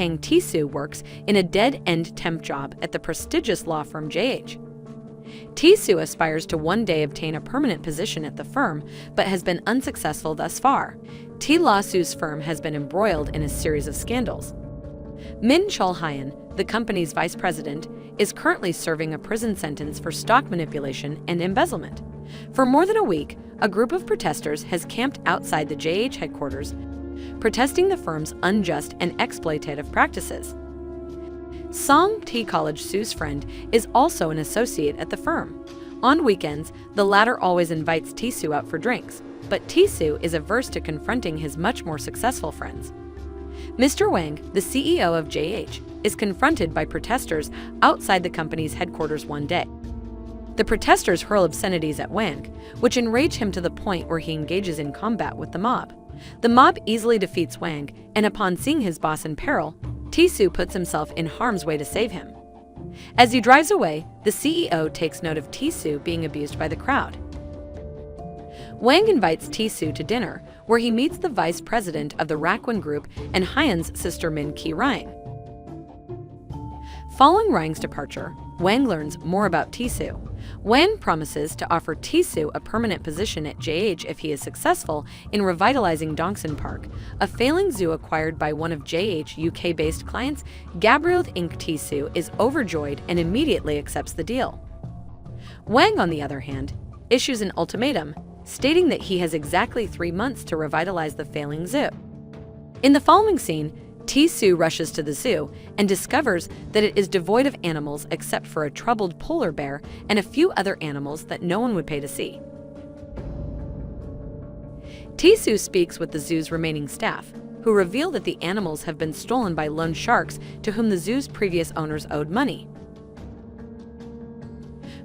AhnKang Tisu works in a dead-end temp job at the prestigious law firm JH. Tisu aspires to one day obtain a permanent position at the firm, but has been unsuccessful thus far. Su's firm has been embroiled in a series of scandals. Min Chul-hyun, the company's vice president, is currently serving a prison sentence for stock manipulation and embezzlement. For more than a week, a group of protesters has camped outside the JH headquarters, protesting the firm's unjust and exploitative practices. Song T. College Su's friend is also an associate at the firm. On weekends, the latter always invites Tisu out for drinks, but Tisu is averse to confronting his much more successful friends. Mr. Wang, the CEO of JH, is confronted by protesters outside the company's headquarters one day. The protesters hurl obscenities at Wang, which enrage him to the point where he engages in combat with the mob. The mob easily defeats Wang, and upon seeing his boss in peril, Tisu puts himself in harm's way to save him. As he drives away, the CEO takes note of Tisu being abused by the crowd. Wang invites Tisu to dinner, where he meets the vice president of the Rakwin Group and Hyun's sister Min Ki-rying. Following Ryang's departure, Wang learns more about Tisu. Wang promises to offer Tisu a permanent position at JH if he is successful in revitalizing Dongsan Park, a failing zoo acquired by one of JH UK-based clients. Gabriel Inc. Tisu is overjoyed and immediately accepts the deal. Wang, on the other hand, issues an ultimatum, stating that he has exactly 3 months to revitalize the failing zoo. In the following scene, Tisu rushes to the zoo and discovers that it is devoid of animals except for a troubled polar bear and a few other animals that no one would pay to see. Tisu speaks with the zoo's remaining staff, who reveal that the animals have been stolen by loan sharks to whom the zoo's previous owners owed money.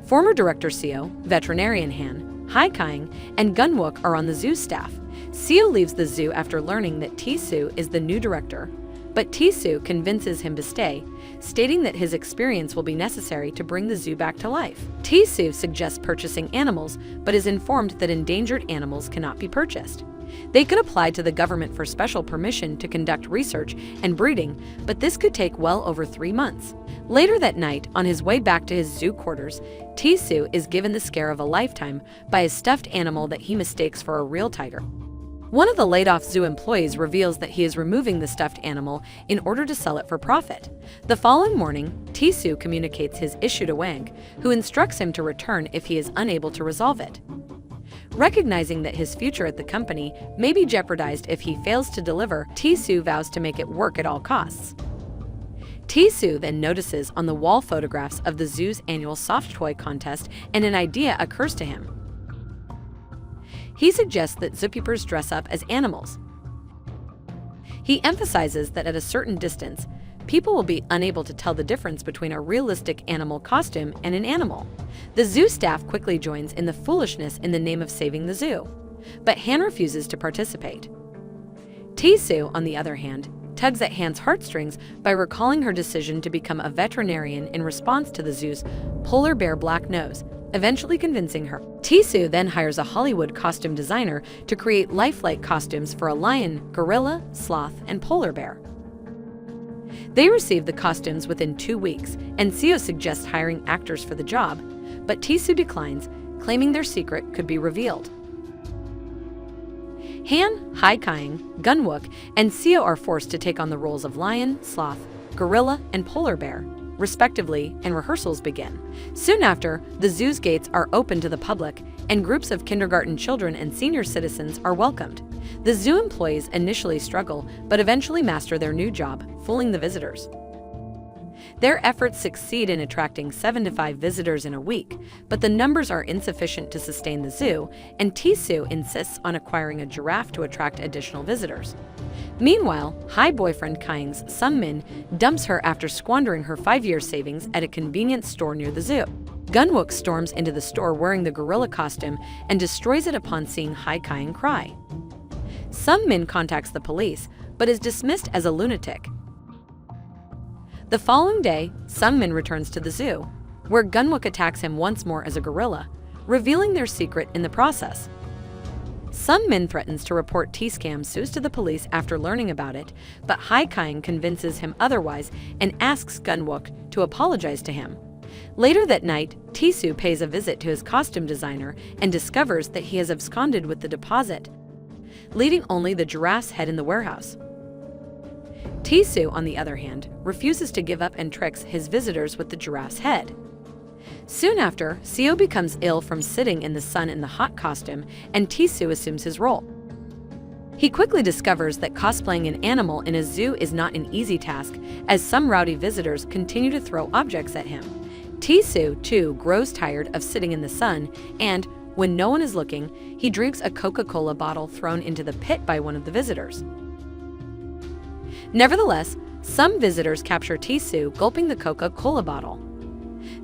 Former director Seo, veterinarian Han, AhnKang, and Gunwook are on the zoo staff. Seo leaves the zoo after learning that Tisu is the new director, but Tisu convinces him to stay, stating that his experience will be necessary to bring the zoo back to life. Tisu suggests purchasing animals, but is informed that endangered animals cannot be purchased. They could apply to the government for special permission to conduct research and breeding, but this could take well over 3 months. Later that night, on his way back to his zoo quarters, Tisu is given the scare of a lifetime by a stuffed animal that he mistakes for a real tiger. One of the laid-off zoo employees reveals that he is removing the stuffed animal in order to sell it for profit. The following morning, Tisu communicates his issue to Wang, who instructs him to return if he is unable to resolve it. Recognizing that his future at the company may be jeopardized if he fails to deliver, Tisu vows to make it work at all costs. Tisu then notices on the wall photographs of the zoo's annual soft toy contest, and an idea occurs to him. He suggests that zookeepers dress up as animals. He emphasizes that at a certain distance, people will be unable to tell the difference between a realistic animal costume and an animal. The zoo staff quickly joins in the foolishness in the name of saving the zoo, but Han refuses to participate. Tisu, on the other hand, tugs at Han's heartstrings by recalling her decision to become a veterinarian in response to the zoo's polar bear black nose, eventually convincing her. Tisu then hires a Hollywood costume designer to create lifelike costumes for a lion, gorilla, sloth, and polar bear. They receive the costumes within 2 weeks, and Seo suggests hiring actors for the job, but Tisu declines, claiming their secret could be revealed. Han, AhnKang, Gunwook, and Seo are forced to take on the roles of lion, sloth, gorilla, and polar bear, respectively, and rehearsals begin. Soon after, the zoo's gates are open to the public, and groups of kindergarten children and senior citizens are welcomed. The zoo employees initially struggle, but eventually master their new job, fooling the visitors. Their efforts succeed in attracting 7 to 5 visitors in a week, but the numbers are insufficient to sustain the zoo, and Tisu insists on acquiring a giraffe to attract additional visitors. Meanwhile, boyfriend Kyung's Sungmin dumps her after squandering her 5-year savings at a convenience store near the zoo. Gunwook storms into the store wearing the gorilla costume and destroys it upon seeing Kyung cry. Sungmin contacts the police, but is dismissed as a lunatic. The following day, Sungmin returns to the zoo, where Gunwook attacks him once more as a gorilla, revealing their secret in the process. Sun-min threatens to report T-Scam Seuss to the police after learning about it, but AhnKang convinces him otherwise and asks Gunwook to apologize to him. Later that night, T-Soo pays a visit to his costume designer and discovers that he has absconded with the deposit, leaving only the giraffe's head in the warehouse. T-Soo, on the other hand, refuses to give up and tricks his visitors with the giraffe's head. Soon after, Seo becomes ill from sitting in the sun in the hot costume, and T-Soo assumes his role. He quickly discovers that cosplaying an animal in a zoo is not an easy task, as some rowdy visitors continue to throw objects at him. T-Soo, too, grows tired of sitting in the sun, and, when no one is looking, he drinks a Coca-Cola bottle thrown into the pit by one of the visitors. Nevertheless, some visitors capture T-Soo gulping the Coca-Cola bottle.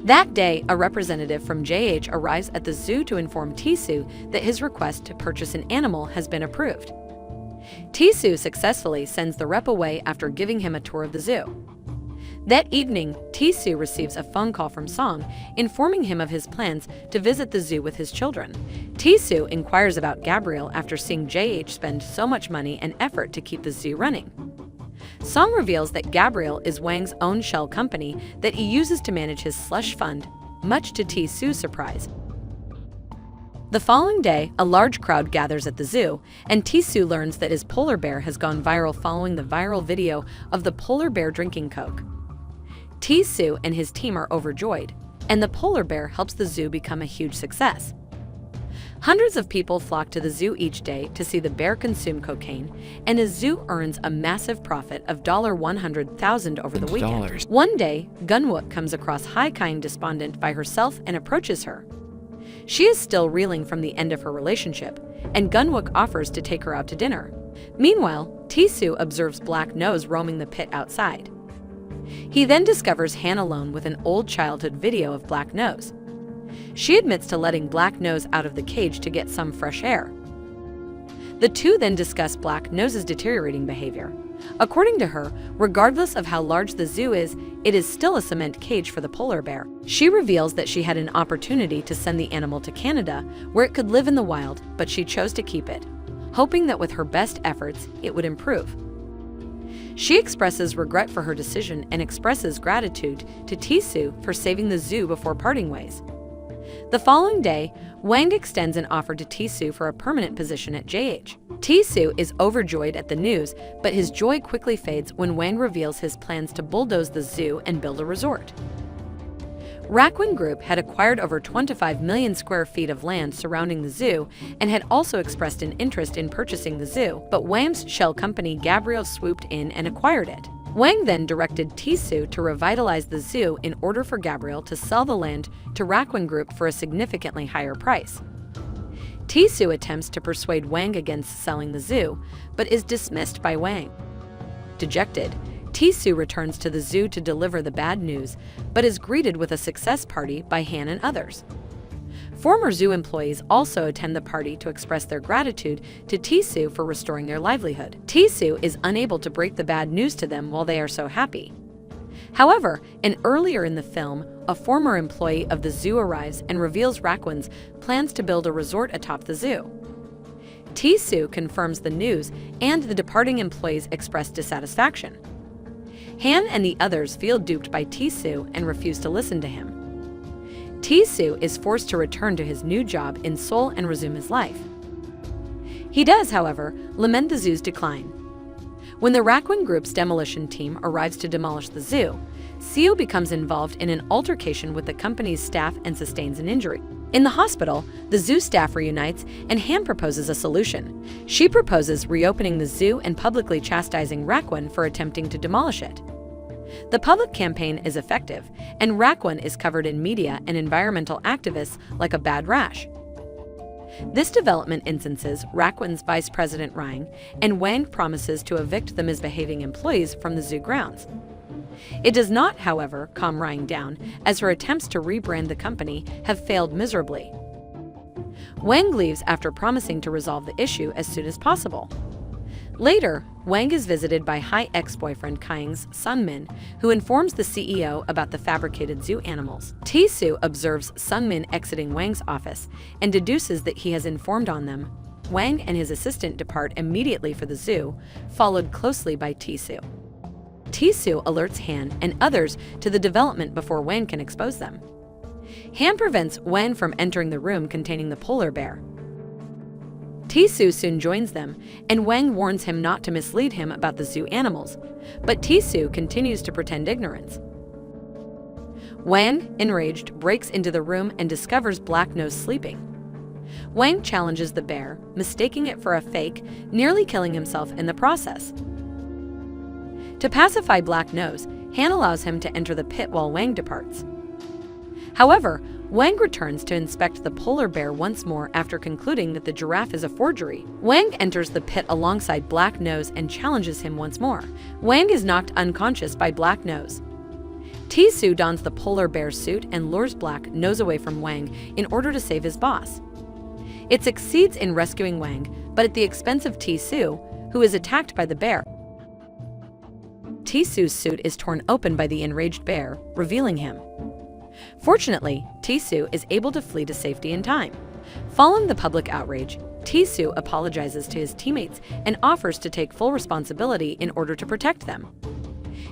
That day, a representative from JH arrives at the zoo to inform T-Soo that his request to purchase an animal has been approved. T-Soo successfully sends the rep away after giving him a tour of the zoo. That evening, T-Soo receives a phone call from Song, informing him of his plans to visit the zoo with his children. T-Soo inquires about Gabriel after seeing JH spend so much money and effort to keep the zoo running. Song reveals that Gabriel is Wang's own shell company that he uses to manage his slush fund, much to T-Soo's surprise. The following day, a large crowd gathers at the zoo, and T-Soo learns that his polar bear has gone viral following the viral video of the polar bear drinking Coke. T-Soo and his team are overjoyed, and the polar bear helps the zoo become a huge success. Hundreds of people flock to the zoo each day to see the bear consume cocaine, and the zoo earns a massive profit of $100,000 over the weekend. One day, Gunwook comes across AhnKang despondent by herself and approaches her. She is still reeling from the end of her relationship, and Gunwook offers to take her out to dinner. Meanwhile, T-Soo observes Black Nose roaming the pit outside. He then discovers Han alone with an old childhood video of Black Nose. She admits to letting Black Nose out of the cage to get some fresh air. The two then discuss Black Nose's deteriorating behavior. According to her, regardless of how large the zoo is, it is still a cement cage for the polar bear. She reveals that she had an opportunity to send the animal to Canada, where it could live in the wild, but she chose to keep it, hoping that with her best efforts, it would improve. She expresses regret for her decision and expresses gratitude to T-Soo for saving the zoo before parting ways. The following day, Wang extends an offer to T-Soo for a permanent position at JH. T-Soo is overjoyed at the news, but his joy quickly fades when Wang reveals his plans to bulldoze the zoo and build a resort. Rakwin Group had acquired over 25 million square feet of land surrounding the zoo and had also expressed an interest in purchasing the zoo, but Wang's shell company Gabriel swooped in and acquired it. Wang then directed T-Soo to revitalize the zoo in order for Gabriel to sell the land to Rakwin Group for a significantly higher price. T-Soo attempts to persuade Wang against selling the zoo, but is dismissed by Wang. Dejected, T-Soo returns to the zoo to deliver the bad news, but is greeted with a success party by Han and others. Former zoo employees also attend the party to express their gratitude to T-Soo for restoring their livelihood. T-Soo is unable to break the bad news to them while they are so happy. However, earlier in the film, a former employee of the zoo arrives and reveals Rakwin's plans to build a resort atop the zoo. T-Soo confirms the news, and the departing employees express dissatisfaction. Han and the others feel duped by T-Soo and refuse to listen to him. T-Soo is forced to return to his new job in Seoul and resume his life. He does, however, lament the zoo's decline. When the Rakwin Group's demolition team arrives to demolish the zoo, Seo becomes involved in an altercation with the company's staff and sustains an injury. In the hospital, the zoo staff reunites and Han proposes a solution. She proposes reopening the zoo and publicly chastising Rakwin for attempting to demolish it. The public campaign is effective, and Rakwin is covered in media and environmental activists like a bad rash. This development instances Rakwin's vice president Rang, and Wang promises to evict the misbehaving employees from the zoo grounds. It does not, however, calm Rang down, as her attempts to rebrand the company have failed miserably. Wang leaves after promising to resolve the issue as soon as possible. Later, Wang is visited by Hai ex-boyfriend Kang's Sun-min, who informs the CEO about the fabricated zoo animals. T-Soo observes Sun-min exiting Wang's office and deduces that he has informed on them, Wang and his assistant depart immediately for the zoo, followed closely by Tisoo. Tisoo alerts Han and others to the development before Wang can expose them. Han prevents Wang from entering the room containing the polar bear. Tisoo soon joins them, and Wang warns him not to mislead him about the zoo animals, but Tisoo continues to pretend ignorance. Wang, enraged, breaks into the room and discovers Black Nose sleeping. Wang challenges the bear, mistaking it for a fake, nearly killing himself in the process. To pacify Black Nose, Han allows him to enter the pit while Wang departs. However, Wang returns to inspect the polar bear once more after concluding that the giraffe is a forgery. Wang enters the pit alongside Black Nose and challenges him once more. Wang is knocked unconscious by Black Nose. Tisoo dons the polar bear's suit and lures Black Nose away from Wang in order to save his boss. It succeeds in rescuing Wang, but at the expense of Tisoo, who is attacked by the bear. Tisoo's suit is torn open by the enraged bear, revealing him. Fortunately, Tisoo is able to flee to safety in time. Following the public outrage, Tisoo apologizes to his teammates and offers to take full responsibility in order to protect them.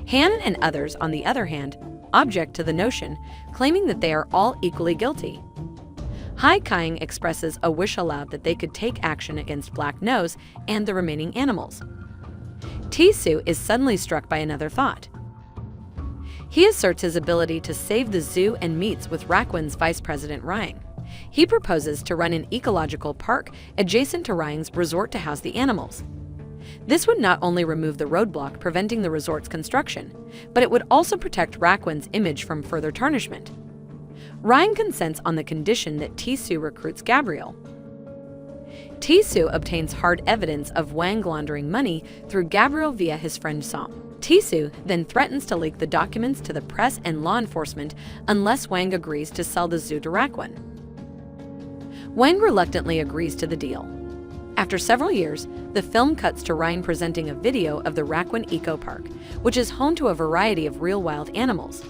Han and others, on the other hand, object to the notion, claiming that they are all equally guilty. AhnKang expresses a wish aloud that they could take action against Black Nose and the remaining animals. Tisoo is suddenly struck by another thought. He asserts his ability to save the zoo and meets with Rakwin's Vice President Ryang. He proposes to run an ecological park adjacent to Ryang's resort to house the animals. This would not only remove the roadblock preventing the resort's construction, but it would also protect Rakwin's image from further tarnishment. Ryang consents on the condition that Tisoo recruits Gabriel. Tisoo obtains hard evidence of Wang laundering money through Gabriel via his friend Song. Tisoo then threatens to leak the documents to the press and law enforcement unless Wang agrees to sell the zoo to Rakwin. Wang reluctantly agrees to the deal. After several years, the film cuts to Ryan presenting a video of the Rakwin Eco Park, which is home to a variety of real wild animals.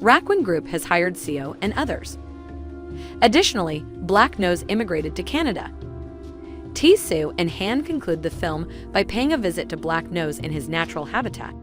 Rakwin Group has hired Seo and others. Additionally, Black Nose immigrated to Canada. Tisoo and Han conclude the film by paying a visit to Black Nose in his natural habitat.